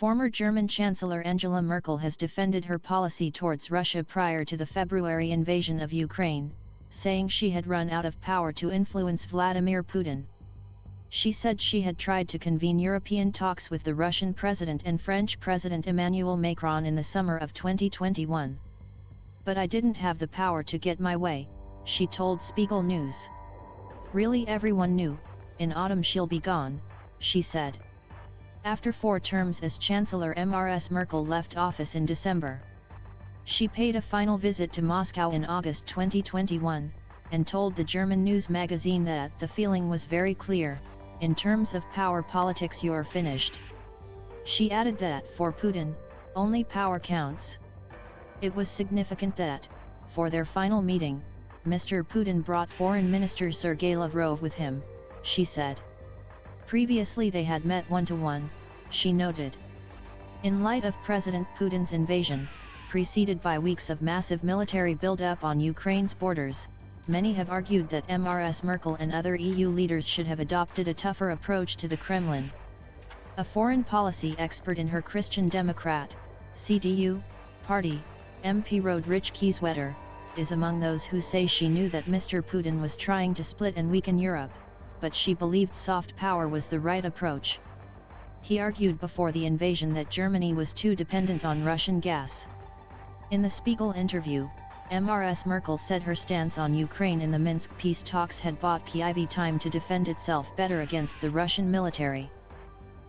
Former German Chancellor Angela Merkel has defended her policy towards Russia prior to the February invasion of Ukraine, saying she had run out of power to influence Vladimir Putin. She said she had tried to convene European talks with the Russian President and French President Emmanuel Macron in the summer of 2021. "But I didn't have the power to get my way," she told Spiegel News. "Really, everyone knew, in autumn she'll be gone," she said. After 4 terms as Chancellor, Ms. Merkel left office in December. She paid a final visit to Moscow in August 2021, and told the German news magazine that the feeling was very clear: "In terms of power politics, you're finished." She added that for Putin, only power counts. It was significant that, for their final meeting, Mr. Putin brought Foreign Minister Sergei Lavrov with him, she said. Previously they had met one-to-one, she noted. In light of President Putin's invasion, preceded by weeks of massive military build-up on Ukraine's borders, many have argued that Ms. Merkel and other EU leaders should have adopted a tougher approach to the Kremlin. A foreign policy expert in her Christian Democrat, CDU, party, MP Rodrich Kieswetter, is among those who say she knew that Mr. Putin was trying to split and weaken Europe, but she believed soft power was the right approach. He argued before the invasion that Germany was too dependent on Russian gas. In the Spiegel interview, Ms. Merkel said her stance on Ukraine in the Minsk peace talks had bought Kyiv time to defend itself better against the Russian military.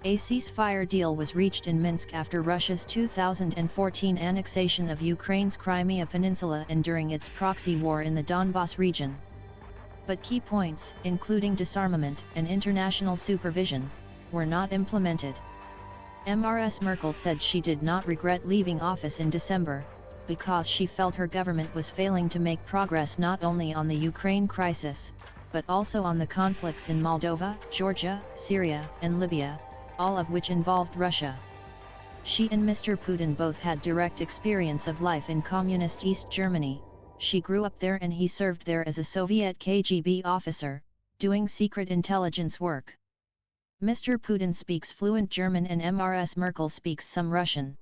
A ceasefire deal was reached in Minsk after Russia's 2014 annexation of Ukraine's Crimea Peninsula and during its proxy war in the Donbas region. But key points, including disarmament and international supervision, were not implemented. Ms. Merkel said she did not regret leaving office in December, because she felt her government was failing to make progress not only on the Ukraine crisis, but also on the conflicts in Moldova, Georgia, Syria, and Libya, all of which involved Russia. She and Mr. Putin both had direct experience of life in communist East Germany. She grew up there and he served there as a Soviet KGB officer, doing secret intelligence work. Mr. Putin speaks fluent German and Ms. Merkel speaks some Russian.